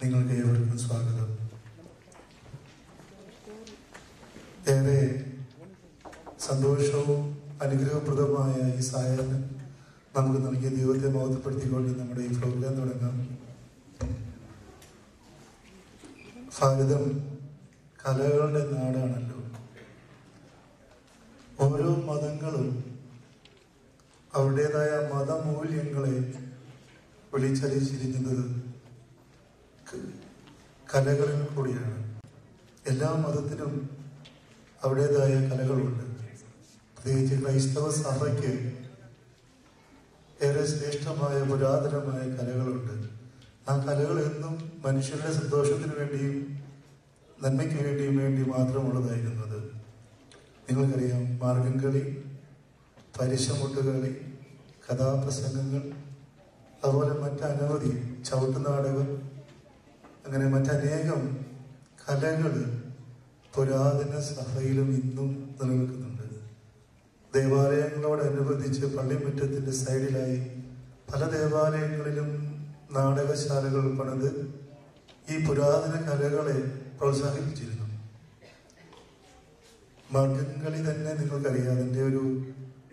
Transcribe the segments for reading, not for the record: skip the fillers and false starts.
നിങ്ങൾക്ക് ഏവർക്കും സ്വാഗതം. ഏറെ സന്തോഷവും അനുഗ്രഹപ്രദമായ ഈ സായാഹ്നം നമുക്ക് നൽകിയ ദൈവത്തെ മഹത്വപ്പെടുത്തിക്കൊണ്ട് നമ്മുടെ ഈ പ്രോഗ്രാം തുടങ്ങാം. ഭാരതം കലകളുടെ നാടാണല്ലോ. ഓരോ മതങ്ങളും അവരുടേതായ മതമൂല്യങ്ങളെ വിളിച്ചറിയിച്ചിരിക്കുന്നത് കലകളിൽ കൂടിയാണ്. എല്ലാ മതത്തിനും അവരുടേതായ കലകളുണ്ട്. പ്രത്യേകിച്ച് ക്രൈസ്തവ സഭയ്ക്ക് ഏറെ ശ്രേഷ്ഠമായ പുരാതനമായ കലകളുണ്ട്. ആ കലകൾ എന്നും മനുഷ്യരുടെ സന്തോഷത്തിന് വേണ്ടിയും നന്മയ്ക്ക് വേണ്ടി മാത്രമുള്ളതായിരുന്നത്. നിങ്ങൾക്കറിയാം, മാർഗംകളി, പരിശമുട്ടുകളി, കഥാപ്രസംഗങ്ങൾ, അതുപോലെ മറ്റനവധി ചവിട്ടുനാടകം, അങ്ങനെ മറ്റനേകം കലകൾ പുരാതന സഭയിലും ഇന്നും നിലനിൽക്കുന്നുണ്ട്. ദേവാലയങ്ങളോടനുബന്ധിച്ച് പള്ളിമുറ്റത്തിന്റെ സൈഡിലായി പല ദേവാലയങ്ങളിലും നാടകശാലകൾ പണിത് ഈ പുരാതന കലകളെ പ്രോത്സാഹിപ്പിച്ചിരുന്നു. മാർഗംകളി തന്നെ നിങ്ങൾക്കറിയാം, അതിൻ്റെ ഒരു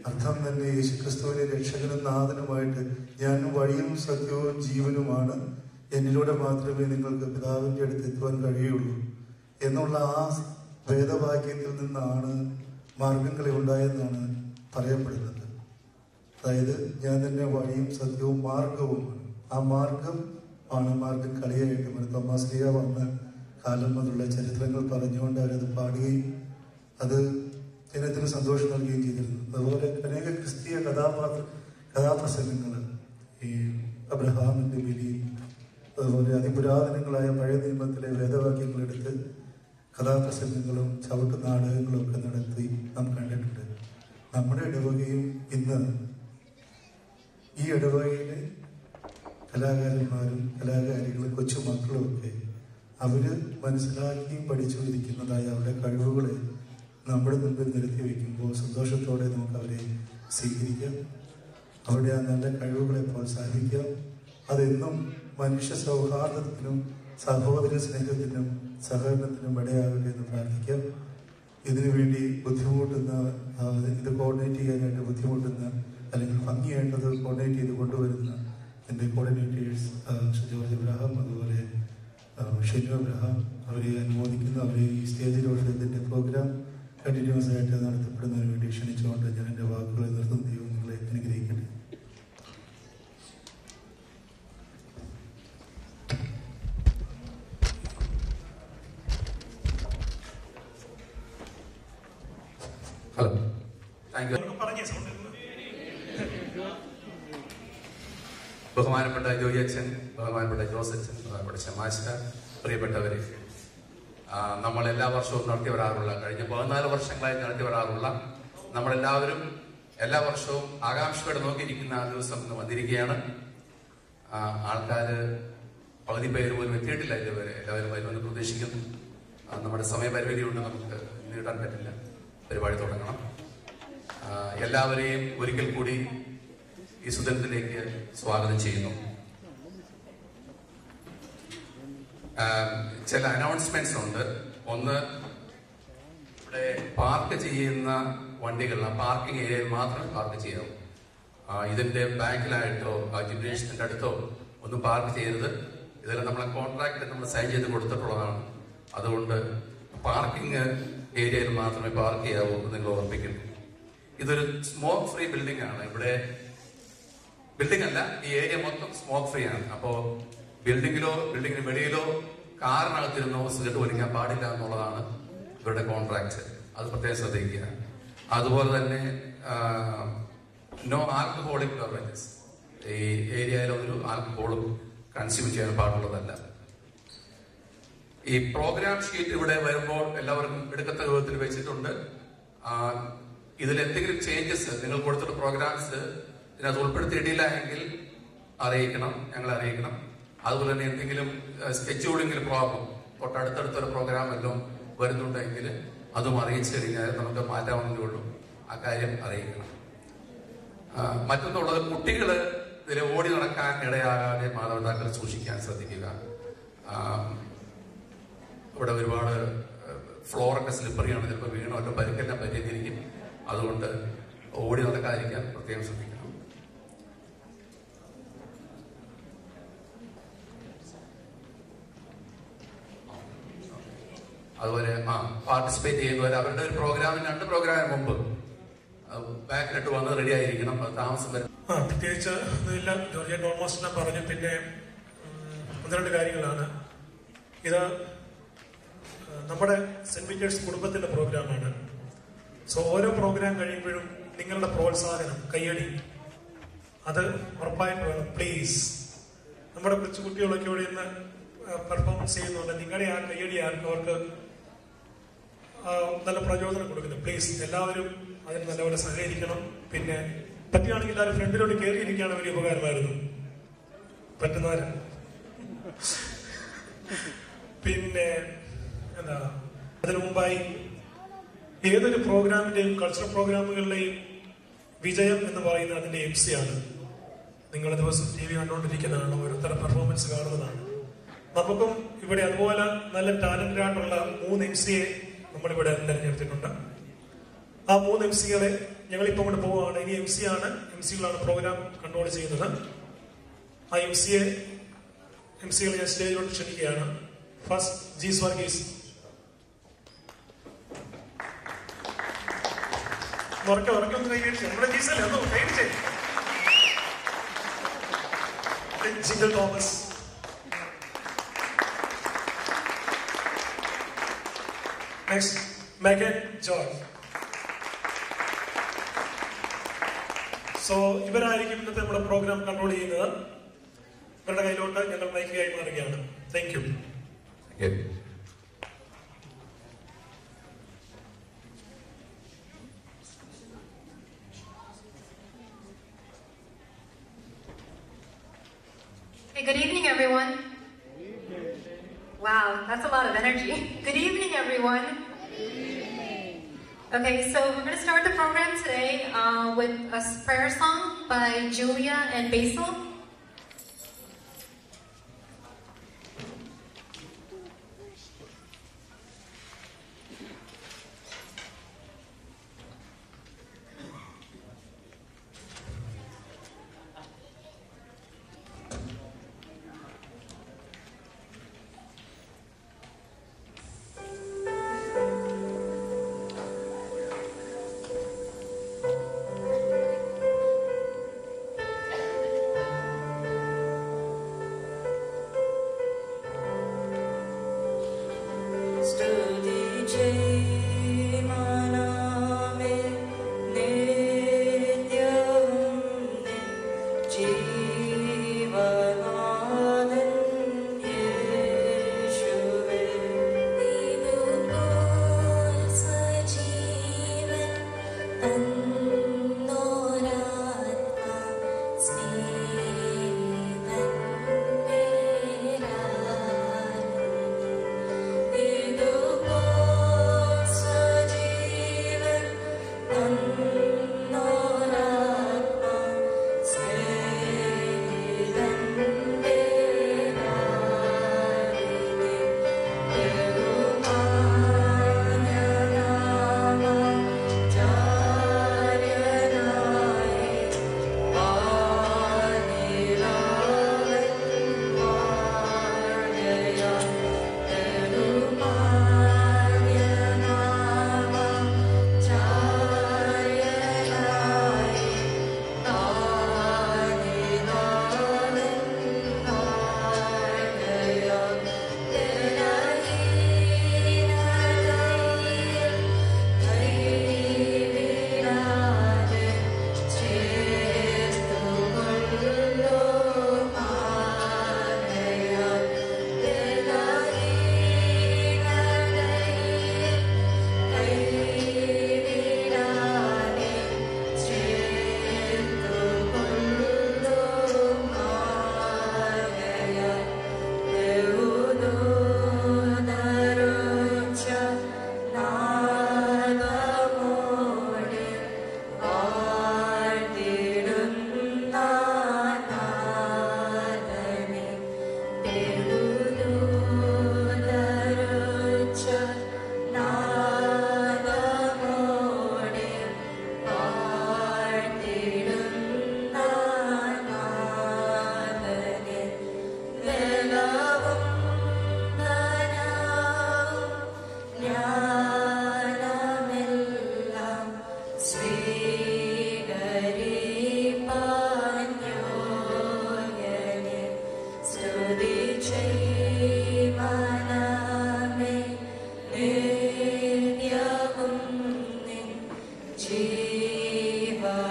അർത്ഥം തന്നെ യേശുക്രിസ്തുവിനെ രക്ഷകനും നാഥനുമായിട്ട് ഞാൻ വഴിയും സത്യവും ജീവനുമാണ്, എന്നിലൂടെ മാത്രമേ നിങ്ങൾക്ക് പിതാവിൻ്റെ അടുത്ത് എത്തുവാൻ കഴിയുള്ളൂ എന്നുള്ള ആ വേദവാക്യത്തിൽ നിന്നാണ് മാർഗംകളി ഉണ്ടായെന്നാണ് പറയപ്പെടുന്നത്. അതായത് ഞാൻ തന്നെ വഴിയും സത്യവും മാർഗവുമാണ്. ആ മാർഗം ആണ് മാർഗം കളിയായിട്ട് തോമാശ്ലീഹ വന്ന കാലം മുതലുള്ള ചരിത്രങ്ങൾ പറഞ്ഞുകൊണ്ട് അവരത് പാടുകയും അത് ജനത്തിന് സന്തോഷം നൽകുകയും ചെയ്തിരുന്നു. അതുപോലെ അനേക ക്രിസ്തീയ കഥാപ്രസംഗങ്ങൾ, ഈ അബ്രഹാമിന്റെ ബലി, അതുപോലെ അതിപുരാതനങ്ങളായ പഴയ നിയമത്തിലെ വേദവാക്യങ്ങളെടുത്ത് കഥാപ്രസംഗങ്ങളും ചവിട്ട് നാടകങ്ങളും ഒക്കെ നടത്തി നാം കണ്ടിട്ടുണ്ട്. നമ്മുടെ ഇടവകയും ഇന്ന് ഈ ഇടവകയിലെ കലാകാരന്മാരും കലാകാരികളും കൊച്ചുമക്കളും ഒക്കെ അവര് മനസ്സിലാക്കിയും പഠിച്ചുകൊണ്ടിരിക്കുന്നതായ അവരുടെ കഴിവുകളെ നമ്മുടെ മുമ്പിൽ നിരത്തി വയ്ക്കുമ്പോൾ സന്തോഷത്തോടെ നമുക്ക് അവരെ സ്വീകരിക്കാം. അവരുടെ ആ നല്ല കഴിവുകളെ പ്രോത്സാഹിപ്പിക്കാം. അതെന്നും മനുഷ്യ സൗഹാർദ്ദത്തിനും സഹോദര സ്നേഹത്തിനും സഹകരണത്തിനും ഇടയാകട്ടെ എന്ന് പ്രാർത്ഥിക്കാം. ഇതിനുവേണ്ടി ബുദ്ധിമുട്ടുന്ന, ഇത് കോർഡിനേറ്റ് ചെയ്യാനായിട്ട് ബുദ്ധിമുട്ടുന്ന അല്ലെങ്കിൽ ഭംഗിയായിട്ടത് കോർഡിനേറ്റ് ചെയ്ത് കൊണ്ടുവരുന്ന എൻ്റെ കോർഡിനേറ്റേഴ്സ് ജോർജ് എബ്രഹാം, അതുപോലെ ഷെനു എബ്രഹാം, അവരെ അനുമോദിക്കുന്നു. അവരെ ഈ സ്റ്റേജിലോട്ട് ഇതിൻ്റെ പ്രോഗ്രാം കണ്ടിന്യൂസ് ആയിട്ട് നടത്തപ്പെടുന്നതിന് വേണ്ടി ക്ഷണിച്ചുകൊണ്ട് ഞാൻ എൻ്റെ വാക്കുകളെ നിർത്തുന്ന ദൈവം നിങ്ങളെ അനുഗ്രഹിക്കട്ടെ. Hello, thank you. ബഹുമാനപ്പെട്ട ജോയി അച്ഛൻ, ബഹുമാനപ്പെട്ട ജോസ് അച്ഛൻ, ബഹുമാനപ്പെട്ട ശമാശ, പ്രിയപ്പെട്ടവരെ, നമ്മൾ എല്ലാ വർഷവും നടത്തി വരാറുള്ള, കഴിഞ്ഞ 14 വർഷങ്ങളായി നടത്തി വരാറുള്ള, നമ്മളെല്ലാവരും എല്ലാ വർഷവും ആകാംക്ഷയോടെ നോക്കിയിരിക്കുന്ന ആ ദിവസം ഇന്ന് വന്നിരിക്കുകയാണ്. ആൾക്കാര് പകുതി പേര് പോലും എത്തിയിട്ടില്ല ഇതുവരെ. എല്ലാവരും വരുമെന്ന് പ്രതീക്ഷിക്കുന്നു. നമ്മുടെ സമയപരിമിതി കൊണ്ട് നമുക്ക് നീട്ടാൻ പറ്റില്ല. പരിപാടി തുടങ്ങണം. എല്ലാവരെയും ഒരിക്കൽ കൂടി ഈ സുദിനത്തിലേക്ക് സ്വാഗതം ചെയ്യുന്നു. ചില അനൗൺസ്മെന്റ്സ് ഉണ്ട്. ഒന്ന്, ഇവിടെ പാർക്ക് ചെയ്യുന്ന വണ്ടികൾ പാർക്കിംഗ് ഏരിയയിൽ മാത്രം പാർക്ക് ചെയ്യാം. ഇതിന്റെ ബാക്കിലായിട്ടോ ജിംനേഷ്യത്തിന്റെ അടുത്തോ ഒന്നും പാർക്ക് ചെയ്യരുത്. ഇതെല്ലാം നമ്മളെ കോൺട്രാക്ട് നമ്മൾ സൈൻ ചെയ്ത് കൊടുത്തിട്ടുള്ളതാണ്. അതുകൊണ്ട് പാർക്കിംഗ് ഏരിയയിൽ മാത്രമേ പാർക്ക് ചെയ്യാവൂ എന്ന് നിങ്ങൾ ഓർമ്മിക്കുന്നു. ഇതൊരു സ്മോക്ക് ഫ്രീ ബിൽഡിംഗ് ആണ്. ഇവിടെ ബിൽഡിംഗ് അല്ല, ഈ ഏരിയ മൊത്തം സ്മോക്ക് ഫ്രീ ആണ്. അപ്പോ ബിൽഡിങ്ങിന് വെളിയിലോ കാറിനകത്തിരുന്നോ സിഗരറ്റ് വലിക്കാൻ പാടില്ല എന്നുള്ളതാണ് ഇവരുടെ കോൺട്രാക്ട്. അത് പ്രത്യേകം ശ്രദ്ധിക്കുക. അതുപോലെ തന്നെ നോ ആൽക്കഹോളിക് ബെവറേജസ്. ഈ ഏരിയയിൽ ഒരു ആൽക്കഹോളും കൺസ്യൂം ചെയ്യാൻ പാടുള്ളതല്ല. ഈ പ്രോഗ്രാം ഷീറ്റ് ഇവിടെ വരുമ്പോൾ എല്ലാവർക്കും എടുക്കത്ത രൂപത്തിൽ വെച്ചിട്ടുണ്ട്. ഇതിൽ എന്തെങ്കിലും ചേഞ്ചസ് നിങ്ങൾ കൊടുത്തിട്ട് പ്രോഗ്രാംസ് ഇതിനകത്ത് ഉൾപ്പെടുത്തിയിട്ടില്ല എങ്കിൽ ഞങ്ങളെ അറിയിക്കണം. അതുപോലെ തന്നെ എന്തെങ്കിലും സ്കെഡ്യൂളിംഗിൽ പ്രോബ്ലം, തൊട്ടടുത്തടുത്തൊരു പ്രോഗ്രാം എല്ലാം വരുന്നുണ്ടെങ്കിൽ അതും അറിയിച്ചു കഴിഞ്ഞാൽ നമുക്ക് മാറ്റാവുന്നതേ ഉള്ളൂ. ആ കാര്യം അറിയിക്കണം. മറ്റൊന്നുള്ളത്, കുട്ടികൾ ഇതിൽ ഓടി നടക്കാൻ ഇടയാകാതെ മാതാപിതാക്കൾ സൂക്ഷിക്കാൻ ശ്രദ്ധിക്കുക. ഇവിടെ ഒരുപാട് ഫ്ലോറൊക്കെ സ്ലിപ്പറിയാണ്, ചിലപ്പോൾ വീണോ ഒക്കെ പരിക്കെല്ലാം പറ്റിയിരിക്കും. അതുകൊണ്ട് ഓടി നടക്കാതിരിക്കാൻ പ്രത്യേകം ശ്രദ്ധിക്കണം. അതുപോലെ പാർട്ടിസിപ്പേറ്റ് ചെയ്യുന്നവർ അവരുടെ ഒരു പ്രോഗ്രാമിന് 2 പ്രോഗ്രാമിന് മുമ്പ് ബാക്കിലിട്ട് വന്ന് റെഡി ആയിരിക്കണം. താമസം വരും. പ്രത്യേകിച്ച് ഇതില്ല, ജോർജിയ ഡോൾമാസ്റ്റർ പറഞ്ഞു. പിന്നെ 1-2 കാര്യങ്ങളാണ്. ഇത് നമ്മുടെ സെന്റ് പീറ്റേഴ്സ് കുടുംബത്തിന്റെ പ്രോഗ്രാമാണ്. സോ ഓരോ പ്രോഗ്രാം കഴിയുമ്പോഴും നിങ്ങളുടെ പ്രോത്സാഹനം, കയ്യടി, അത് ഉറപ്പായിട്ട് വേണം പ്ലീസ്. നമ്മുടെ കൊച്ചുകുട്ടികളൊക്കെ ഇവിടെ ഇന്ന് പെർഫോമൻസ് ചെയ്യുന്നുണ്ട്. നിങ്ങളുടെ ആ കയ്യടി അവർക്ക് നല്ല പ്രചോദനം കൊടുക്കുന്നു. പ്ലീസ് എല്ലാവരും അതിന് നല്ലപോലെ സഹകരിക്കണം. പിന്നെ പറ്റുകയാണെങ്കിൽ എല്ലാവരും ഫ്രണ്ടിലോട്ട് കയറിയിരിക്കുകയാണ് വലിയ ഉപകാരമായിരുന്നു, പറ്റുന്നവര്. പിന്നെ എന്താ, അതിനു മുമ്പായി ഏതൊരു പ്രോഗ്രാമിന്റെയും കൾച്ചറൽ പ്രോഗ്രാമുകളുടെയും വിജയം എന്ന് പറയുന്നത് അതിന്റെ MC ആണ്. നിങ്ങൾ ദിവസം TV കണ്ടുകൊണ്ടിരിക്കുന്നതാണ്, ഓരോരുത്തരുടെ പെർഫോമൻസ് കാണുന്നതാണ്. നമുക്കും ഇവിടെ അതുപോലെ നല്ല ടാലന്റഡ് ആയിട്ടുള്ള 3 MCയെ നമ്മളിവിടെ തെരഞ്ഞെടുത്തിട്ടുണ്ട്. ആ 3 MCകളെ ഞങ്ങളിപ്പോൾ കൊണ്ട് പോവുകയാണ്. ഇനി MCകളാണ് പ്രോഗ്രാം കൺട്രോൾ ചെയ്യുന്നത്. ആ MCകളെ ഞാൻ സ്റ്റേജിലോട്ട് ക്ഷണിക്കുകയാണ്. ഫസ്റ്റ് ജീസ് വർഗീസ്. ഉറക്കൊന്ന് കൈകടിച്ചു. നമ്മുടെ ജീസല്ലേ, അതോ കൈകടിച്ചേ. Jinkal Thomas. Next Megan George. So ഇവരായിരിക്കും ഇന്നത്തെ നമ്മുടെ പ്രോഗ്രാം കൺട്രോൾ ചെയ്യുന്നത്. ഇവരുടെ കയ്യിലോട്ട് ഞങ്ങൾ മൈക്ക് കൈമാറുകയാണ്. Thank you. Hey, good evening, everyone. Wow, that's a lot of energy. Good evening, everyone. Good evening. Okay, so we're going to start the program today with a prayer song by Julia and Basil.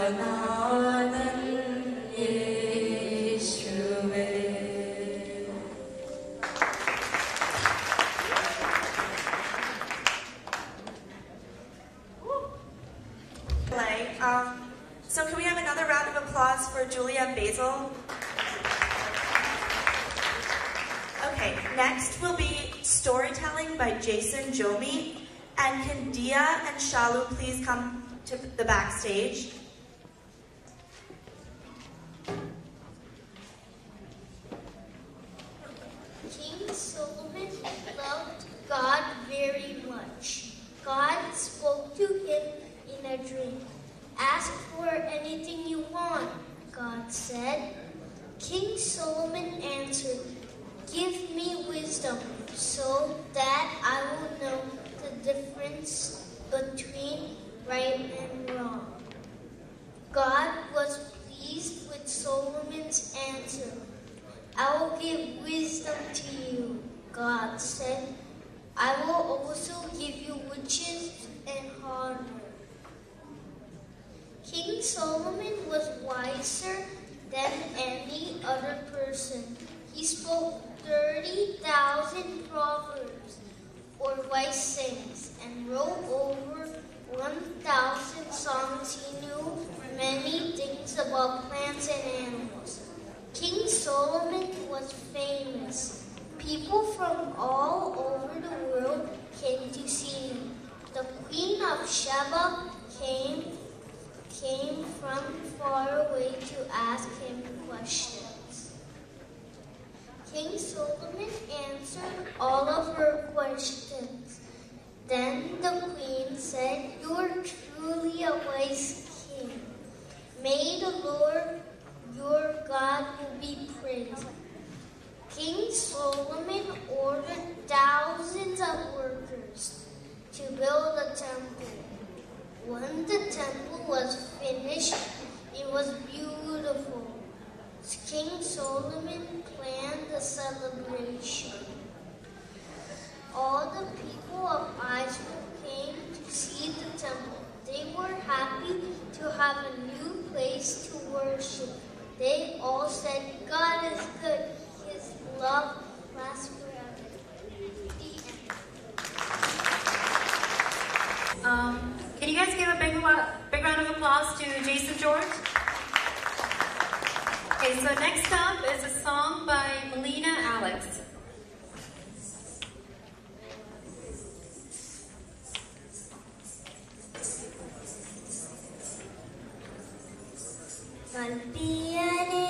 സർവനാഥൻ യേശുവേ. So can we have another round of applause for Julia and Basil? Okay, next will be storytelling by Jason Jomi. And can Dia and Shalu please come to the backstage? King Solomon loved God very much. God spoke to him in a dream. Ask for anything you want, God said. King Solomon answered, give me wisdom so that I will know the difference between right and wrong. God was pleased with Solomon's answer. I will give wisdom to you, God said. I will also give you riches and honor. King Solomon was wiser than any other person. He spoke 30,000 proverbs or wise sayings and wrote over 1,000 songs. He knew many things about plants and animals. King Solomon was famous. People from all over the world came to see him. The Queen of Sheba came from far away to ask him questions. King Solomon answered all of her questions. Then the queen said, you are truly a wise king. May the Lord your God will be praised. King Solomon ordered thousands of workers to build a temple. When the temple was finished, it was beautiful. King Solomon planned a celebration. All the people of Israel came to see the temple. They were happy to have a new place to worship. They all said, God is good. His love lasts forever. The end. Can you guys give a big round of applause to Jason George? Okay, so next up is a song by Melina Alex. Malpiyane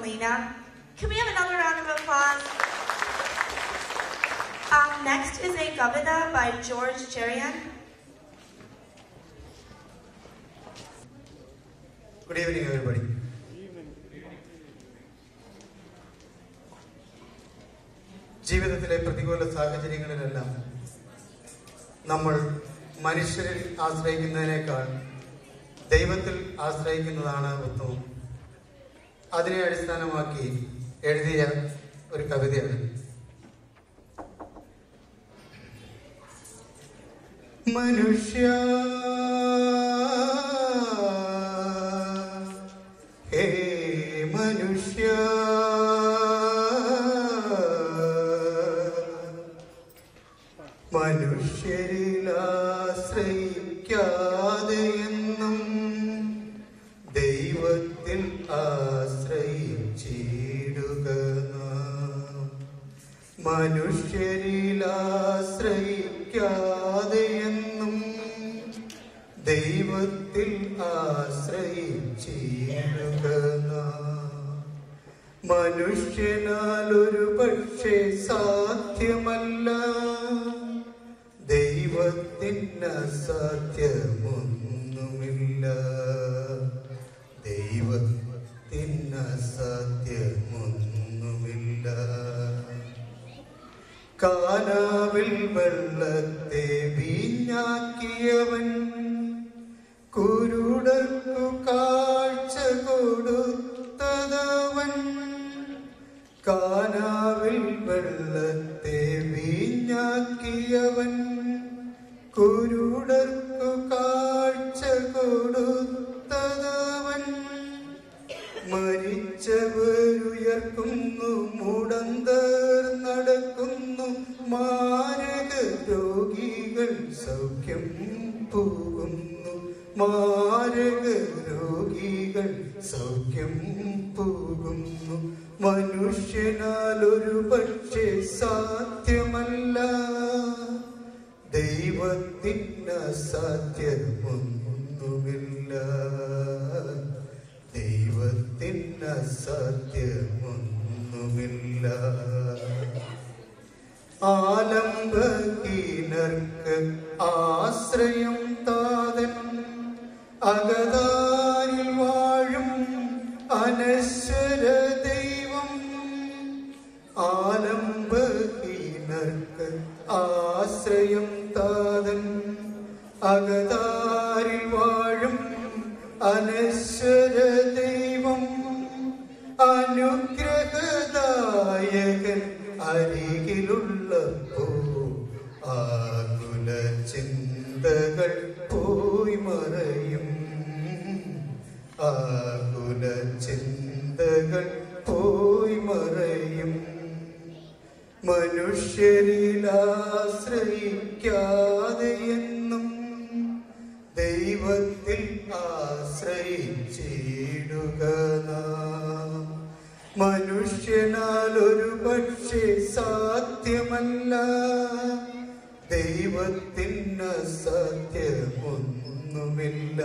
Molina. Can we have another round of applause? Next is a Gavada by George Cherian. Good evening, everybody. ജീവിതത്തിലെ പ്രതികൂല സാഹചര്യങ്ങളിലെല്ലാം നമ്മൾ മനുഷ്യരിൽ ആശ്രയിക്കുന്നതിനേക്കാൾ ദൈവത്തിൽ ആശ്രയിക്കുന്നതാണ് ഉത്തമം. അതിനെ അടിസ്ഥാനമാക്കി എഴുതിയ ഒരു കവിതയാണ്. മനുഷ്യ ഹേ മനുഷ്യ മനുഷ്യരിൽ ആശ്രയിക്കാതെയെന്നും ദൈവത്തിൽ ആശ്രയിച്ചിടുക. മനുഷ്യരിൽ ആശ്രയിക്കാതെയെന്നും ദൈവത്തിൽ ആശ്രയിച്ചിടുക. മനുഷ്യനാൽ ഒരു പക്ഷേ സാധ്യമല്ല ദൈവത്തിന് അസാധ്യമൊന്നുമില്ല. ദൈവത്തിന് അസാധ്യമൊന്നുമില്ല. കാനാവിൽ വെള്ളത്തെ വീഞ്ഞാക്കിയവൻ കുരുടർക്കു കാഴ്ച കൊടുത്തതവൻ. കാനാവിൽ വെള്ളത്തെ വീഞ്ഞാക്കിയവൻ കുരുടർക്കു കാഴ്ച കൊടുത്തതവൻ. മരിച്ചവരുയർക്കുന്നു, മുടന്തർ നടക്കുന്നു, മാരക രോഗികൾ സൗഖ്യം പോകുന്നു. മാരക രോഗികൾ സൗഖ്യം പോകുന്നു. മനുഷ്യനാൽ ഒരു പക്ഷേ സാധ്യമല്ല ദൈവത്തിന് അസാധ്യമൊന്നുമില്ല. ദൈവത്തിന് അസാധ്യമൊന്നുമില്ല. ആലംബഹീനർക്ക് ആശ്രയം താതൻ, അകതാരിൽ വാഴും അനശ്വര ദൈവം. ആലംബഹീനർക്ക് ആശ്രയം താതൻ, അകതാരിൽ വാഴും അനശ്വര ദൈവം. അനുഗ്രഹദായകൻ അരികിലുള്ളപ്പോ ആകുല ചിന്തകൾ പോയി മറയും. ആകുല ചിന്തകൾ പോയി മറയും. മനുഷ്യരിൽ ആശ്രയിക്കാതെയെന്നും ദൈവത്തിൽ ആശ്രയിച്ചിടുക. മനുഷ്യനാൽ ഒരു പക്ഷേ സാധ്യമല്ല ദൈവത്തിന് അസാധ്യമൊന്നുമില്ല.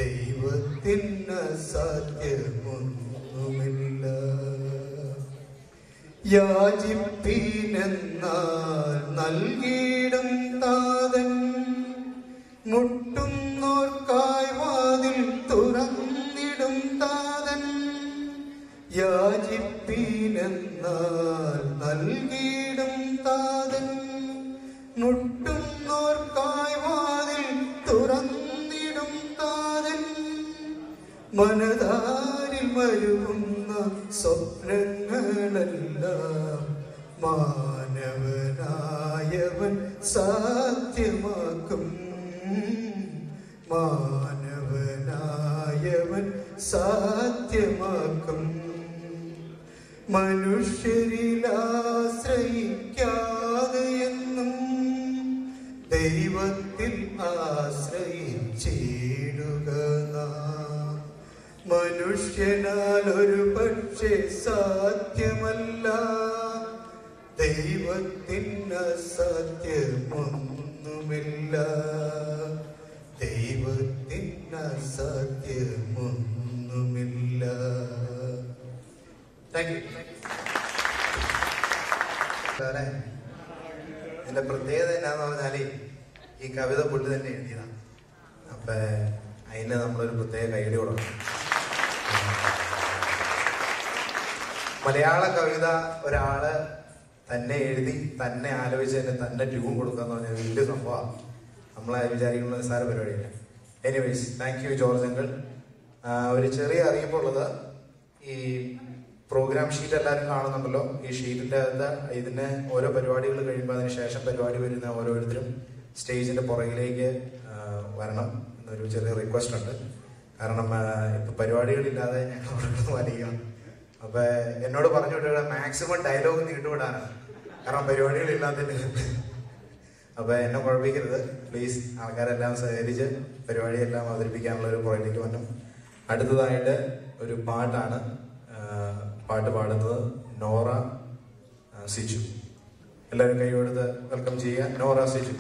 ദൈവത്തിന് അസാധ്യമൊന്നുമില്ല. യാചിപ്പീനെന്നാൽ നൽകിയിടും താതൻ, മുട്ടുന്നോർക്കായി വാതിൽ തുറന്നിടും താതൻ. യാചിപ്പീനെന്നാൽ നൽകിയിടും താതൻ, മുട്ടുന്നോർക്കായി വാതിൽ തുറന്നിടും താതൻ. മനതാരിൽ മരുവുന്ന സ്വപ്നങ്ങളെല്ലാം മാനവനായവൻ സാധ്യമാക്കും. മാനവനായവൻ സാധ്യമാക്കും. മനുഷ്യരിൽ ആശ്രയിക്കാതെയെന്നും ദൈവത്തിൽ ആശ്രയിച്ചിടുക. മനുഷ്യനാൽ ഒരു പക്ഷേ സാധ്യമല്ല ദൈവത്തിന് അസാധ്യമൊന്നുമില്ല. ദൈവത്തിന് അസാധ്യമൊന്നുമില്ല. Thank you. ഇതിന്റെ പ്രത്യേകത എന്നാന്ന് പറഞ്ഞാല് ഈ കവിത പുള്ളി തന്നെ എഴുതിയതാണ്. അപ്പൊ അതിന് നമ്മളൊരു പ്രത്യേക കൈഡി കൊടുക്കണം. മലയാള കവിത ഒരാള് തന്നെ എഴുതി തന്നെ ആലോചിച്ച് തന്നെ ട്യൂൺ കൊടുക്കുക എന്ന് പറഞ്ഞാൽ വലിയ സംഭവമാണ്. നമ്മളെ വിചാരിക്കുന്ന നിസ്സാര പരിപാടിയില്ല. Anyways thank you George uncle. ഒരു ചെറിയ അറിയിപ്പുള്ളത്, ഈ പ്രോഗ്രാം ഷീറ്റ് എല്ലാവരും കാണുന്നുണ്ടല്ലോ. ഈ ഷീറ്റിൻ്റെ അകത്ത് ഇതിന് ഓരോ പരിപാടികൾ കഴിയുമ്പോൾ അതിന് ശേഷം പരിപാടി വരുന്ന ഓരോരുത്തരും സ്റ്റേജിന്റെ പുറകിലേക്ക് വരണം എന്നൊരു ചെറിയ റിക്വസ്റ്റ് ഉണ്ട്. കാരണം ഇപ്പൊ പരിപാടികളില്ലാതെ ഞങ്ങൾ അവിടെ വലിയാണ്. അപ്പൊ എന്നോട് പറഞ്ഞു വിട്ടുക മാക്സിമം ഡയലോഗ് നീട്ടുവിടാനാണ്, കാരണം പരിപാടികളില്ലാത്തതിന്. അപ്പൊ എന്നെ കുഴപ്പിക്കരുത് പ്ലീസ്. ആൾക്കാരെല്ലാം സഹകരിച്ച് പരിപാടിയെല്ലാം അവതരിപ്പിക്കാനുള്ള ഒരു പുറകിലേക്ക് വന്നു. അടുത്തതായിട്ട് ഒരു പാട്ടാണ്. പാട്ട് പാടുന്നത് നോറ സിജു. എല്ലാവരും കൈ കൊടുത്ത് വെൽക്കം ചെയ്യുക. നോറ സിജു.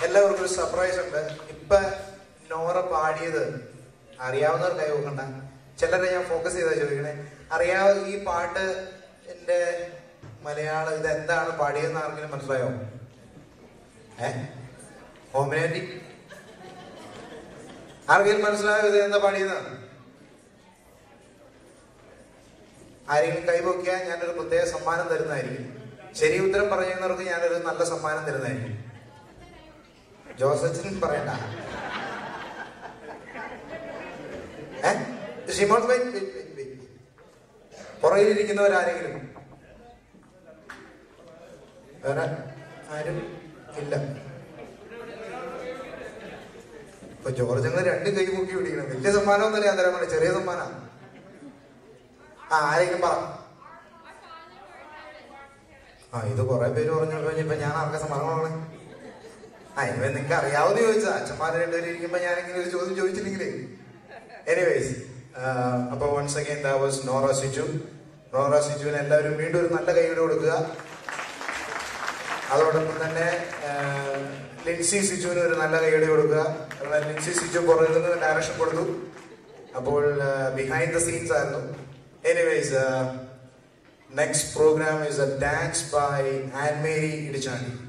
എല്ലാവർക്കും ഒരു സർപ്രൈസ് ഉണ്ട്. ഇപ്പൊ നോറ പാടിയത് അറിയാവുന്നവർ കൈ നോക്കണ്ട, ചിലരെ ഞാൻ ഫോക്കസ് ചെയ്താ ചോദിക്കണേ. അറിയാവുന്ന ഈ പാട്ട് എന്റെ മലയാളം ഇത് എന്താണ് പാടിയതെന്ന് ആർക്കെങ്കിലും മനസ്സിലായോ? ഹോമിനാറ്റി ആർക്കെങ്കിലും മനസ്സിലായോ ഇത് എന്താ പാടിയത്? ആരെങ്കിലും കൈപൊക്കിയാൽ ഞാനൊരു പ്രത്യേക സമ്മാനം തരുന്നതായിരിക്കും. ശരി ഉത്തരം പറയുന്നവർക്ക് ഞാനൊരു നല്ല സമ്മാനം തരുന്നതായിരിക്കും. ജോസച്ചൻ പറയണ്ട. പുറകിലിരിക്കുന്നവരാരെങ്കിലും? വേറെ ആരും ഇല്ല. ഇപ്പൊ ജോർജ് അങ്ങനെ രണ്ട് കൈ മുക്കി പിടിക്കണം. വലിയ സമ്മാനം ഒന്നല്ല ഞാൻ തരാൻ വേണ്ടി, ചെറിയ സമ്മാനം. ആരെങ്കിലും പറ. ഇത് കുറെ പേര് പറഞ്ഞു കഴിഞ്ഞപ്പോ ഞാൻ ആർക്കെ സമ്മാനം കൊടുക്കണേ? ഇവ നിങ്ങൾക്ക് അറിയാവുന്ന ചോദിച്ചാ. അച്ഛന്മാരെ രണ്ടുപേരും ഇരിക്കുമ്പോ ഞാനെങ്കിലും ഒരു ചോദ്യം ചോദിച്ചില്ലെങ്കിലേ. എനിവേസ്, അപ്പൊ once again that was Nora Siju. Nora സിജുവിന് എല്ലാവരും വീണ്ടും ഒരു നല്ല കൈയ്യോടെ കൊടുക്കുക. അതോടൊപ്പം തന്നെ ലിൻസി സിജുവിന് ഒരു നല്ല കൈയ്യോടെ കൊടുക്കുക. കാരണം ലിൻസി സിജു പുറകിൽ നിന്ന് ഡയറക്ഷൻ കൊടുത്തു. അപ്പോൾ ബിഹൈൻഡ് ദ സീൻസ് ആയിരുന്നു. Anyways, Next program is a dance by Anne-Marie Idichani.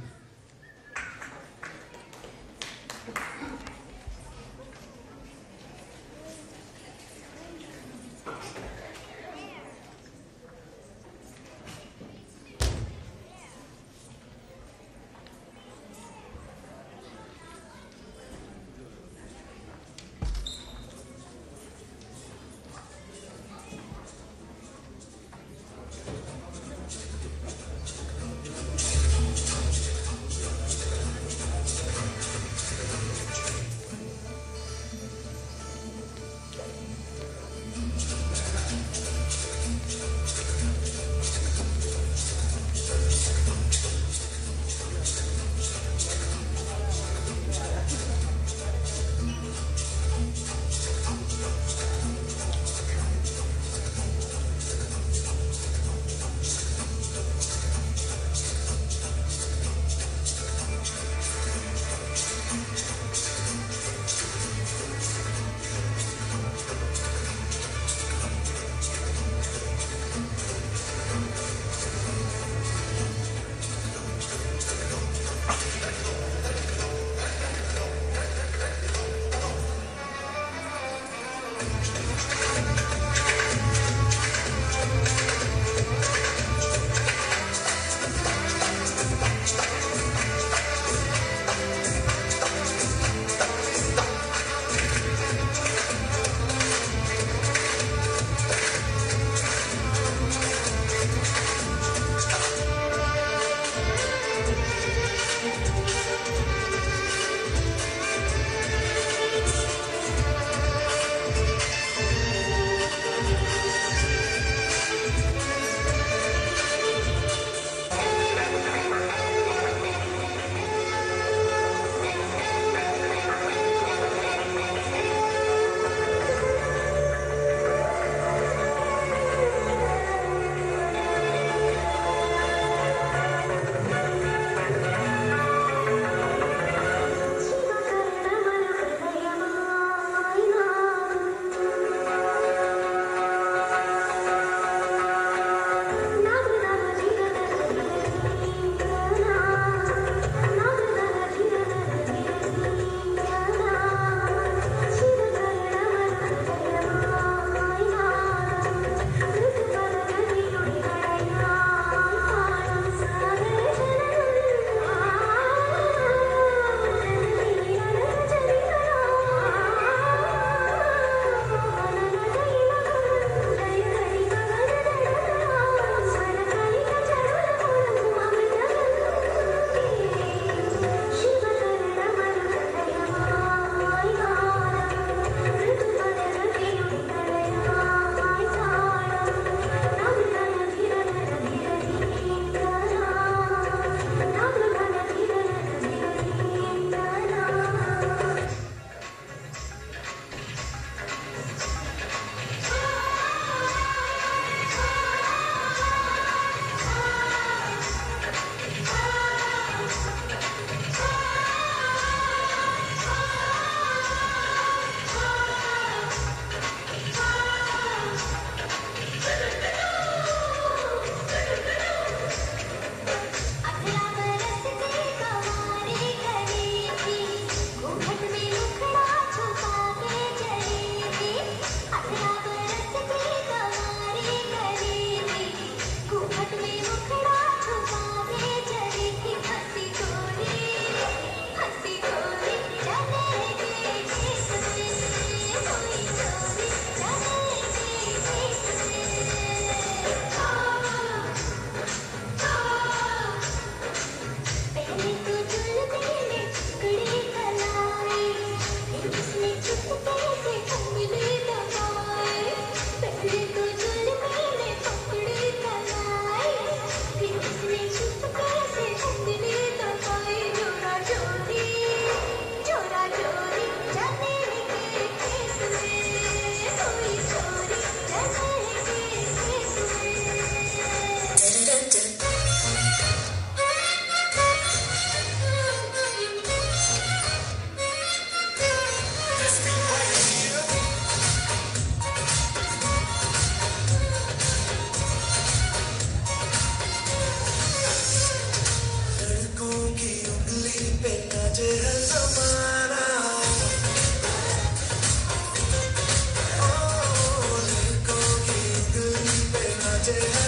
Come